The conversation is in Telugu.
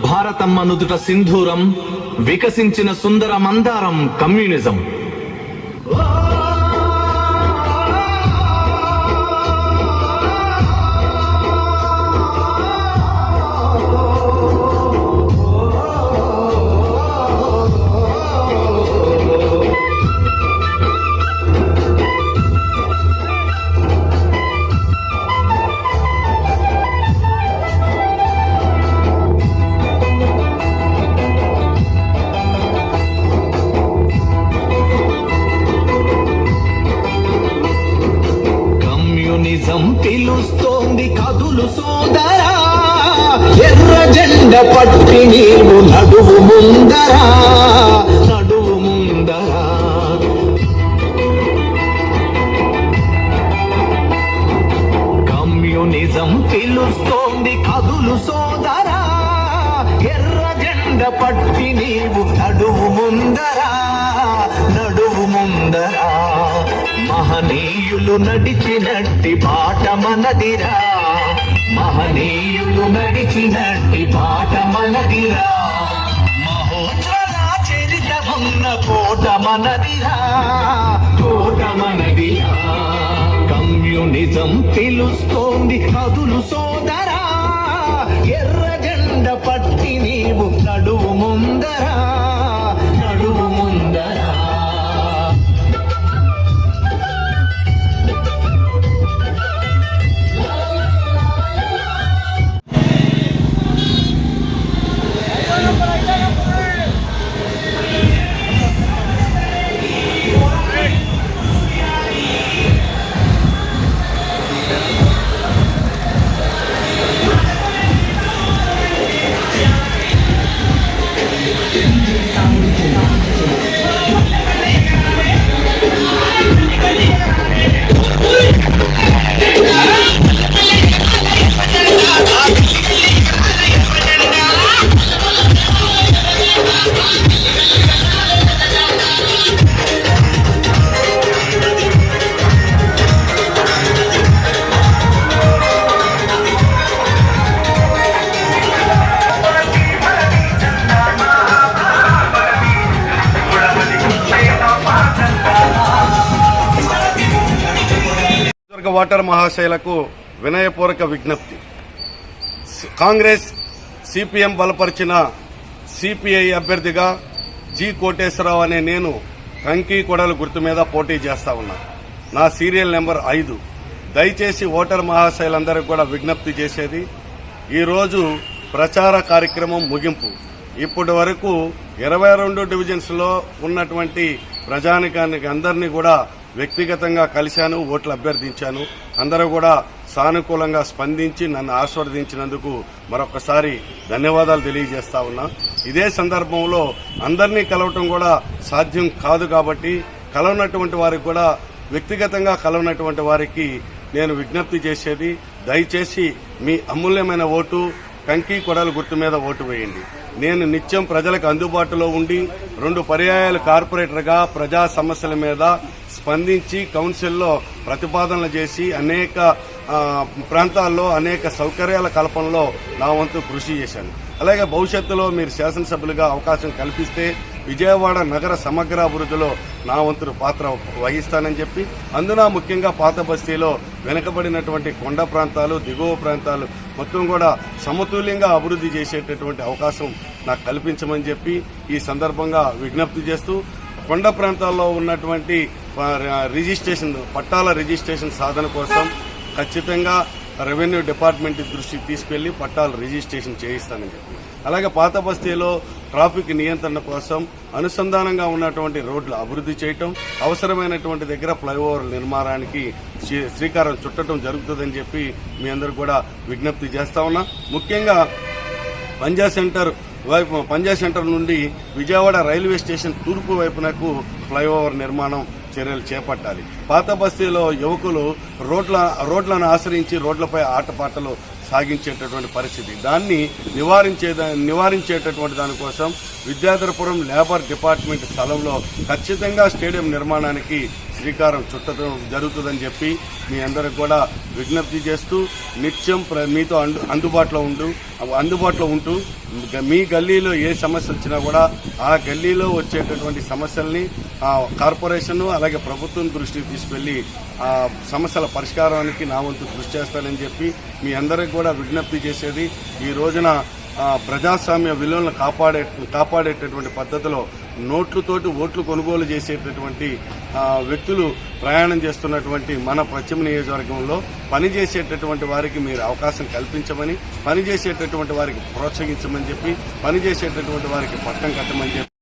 భారతమ్మ నుదుట సింధూరం, వికసించిన సుందర మందారం కమ్యూనిజం. పిలుస్తోంది కదులు సోదరా, ఎర్ర జెండ పట్టి నీవు నడువు ముందరా, నడువు ముందరా. కమ్యూనిజం పిలుస్తోంది కదులు సోదరా, ఎర్ర జెండ పట్టి నీవు నడువు ముందరా, నడువు ముందరా. మహనీయులు నడిచినట్టి బాట మనదిరా, మహనీయులు నడిచినట్టి బాట మనదిరా. మహోజ్వల చరిత ఉన్న కోట మనదిరా, కోట మనదిరా. కమ్యూనిజం పిలుస్తోంది కదులు సోదరా, ఎర్ర జెండ పట్టి నీవు నడువు ముందరా, నడువు ముందరా. ఓటర్ మహాశయులకు వినయపూర్వక విజ్ఞప్తి. కాంగ్రెస్ సిపిఎం బలపరిచిన సిపిఐ అభ్యర్థిగా జి కోటేశ్వరరావు అనే నేను కంకి కొడల గుర్తు మీద పోటీ చేస్తా ఉన్నా. నా సీరియల్ నెంబర్ 5. దయచేసి ఓటర్ మహాశయులందరికీ కూడా విజ్ఞప్తి చేసేది, ఈరోజు ప్రచార కార్యక్రమం ముగింపు. ఇప్పటి వరకు 22 డివిజన్స్ లో ఉన్నటువంటి ప్రజానికానికి అందరినీ కూడా వ్యక్తిగతంగా కలిశాను, ఓట్లు అభ్యర్థించాను. అందరూ కూడా సానుకూలంగా స్పందించి నన్ను ఆశీర్వదించినందుకు మరొకసారి ధన్యవాదాలు తెలియజేస్తా ఉన్నా. ఇదే సందర్భంలో అందరినీ కలవటం కూడా సాధ్యం కాదు కాబట్టి కలవనటువంటి వారికి కూడా వ్యక్తిగతంగా కలవనటువంటి వారికి నేను విజ్ఞప్తి చేసేది, దయచేసి మీ అమూల్యమైన ఓటు కంకి కొడల గుర్తు మీద ఓటు వేయండి. నేను నిత్యం ప్రజలకు అందుబాటులో ఉండి 2 పర్యాయాలు కార్పొరేటర్గా ప్రజా సమస్యల మీద స్పందించి కౌన్సిల్లో ప్రతిపాదనలు చేసి అనేక ప్రాంతాల్లో అనేక సౌకర్యాల కల్పనలో నా వంతు కృషి చేశాను. అలాగే భవిష్యత్తులో మీరు శాసనసభ్యులుగా అవకాశం కల్పిస్తే విజయవాడ నగర సమగ్ర అభివృద్ధిలో నా వంతు పాత్ర వహిస్తానని చెప్పి, అందున ముఖ్యంగా పాత బస్తీలో వెనుకబడినటువంటి కొండ ప్రాంతాలు, దిగువ ప్రాంతాలు మొత్తం కూడా సమతుల్యంగా అభివృద్ధి చేసేటటువంటి అవకాశం నాకు కల్పించమని చెప్పి ఈ సందర్భంగా విజ్ఞప్తి చేస్తూ, కొండ ప్రాంతాల్లో ఉన్నటువంటి రిజిస్ట్రేషన్ పట్టాల రిజిస్ట్రేషన్ సాధన కోసం ఖచ్చితంగా రెవెన్యూ డిపార్ట్మెంట్ దృష్టికి తీసుకెళ్లి పట్టాలు రిజిస్ట్రేషన్ చేయిస్తానని చెప్పి, అలాగే పాత బస్తీలో ట్రాఫిక్ నియంత్రణ కోసం అనుసంధానంగా ఉన్నటువంటి రోడ్లు అభివృద్ధి చేయటం, అవసరమైనటువంటి దగ్గర ఫ్లైఓవర్ నిర్మాణానికి శ్రీకారం చుట్టడం జరుగుతుందని చెప్పి మీ అందరూ కూడా విజ్ఞప్తి చేస్తా ఉన్నా. ముఖ్యంగా పంజా సెంటర్ నుండి విజయవాడ రైల్వే స్టేషన్ తూర్పు వైపునకు ఫ్లైఓవర్ నిర్మాణం చర్యలు చేపట్టాలి. పాత బస్తీలో యువకులు రోడ్లను ఆశ్రయించి రోడ్లపై ఆటపాటలు సాగించేటటువంటి పరిస్థితి, దాన్ని నివారించేటటువంటి దానికోసం విద్యాధరపురం లేబర్ డిపార్ట్మెంట్ స్థలంలో ఖచ్చితంగా స్టేడియం నిర్మాణానికి శ్రీకారం చుట్టడం జరుగుతుందని చెప్పి మీ అందరికి కూడా విజ్ఞప్తి చేస్తూ, నిత్యం మీతో అందుబాటులో ఉంటూ మీ గల్లీలో ఏ సమస్య వచ్చినా కూడా ఆ గల్లీలో వచ్చేటటువంటి సమస్యల్ని కార్పొరేషన్ అలాగే ప్రభుత్వం దృష్టికి తీసుకెళ్లి ఆ సమస్యల పరిష్కారానికి నా వంతు కృషి చేస్తానని చెప్పి మీ అందరికి కూడా విజ్ఞప్తి చేసేది, ఈ రోజున ప్రజాస్వామ్య విలువలను కాపాడేటటువంటి పద్ధతిలో నోట్లతోటి ఓట్లు కొనుగోలు చేసేటటువంటి వ్యక్తులు ప్రయాణం చేస్తున్నటువంటి మన పశ్చిమ నియోజకవర్గంలో పనిచేసేటటువంటి వారికి మీరు అవకాశం కల్పించమని, పనిచేసేటటువంటి వారికి ప్రోత్సహించమని చెప్పి, పనిచేసేటటువంటి వారికి పట్టం కట్టమని చెప్పి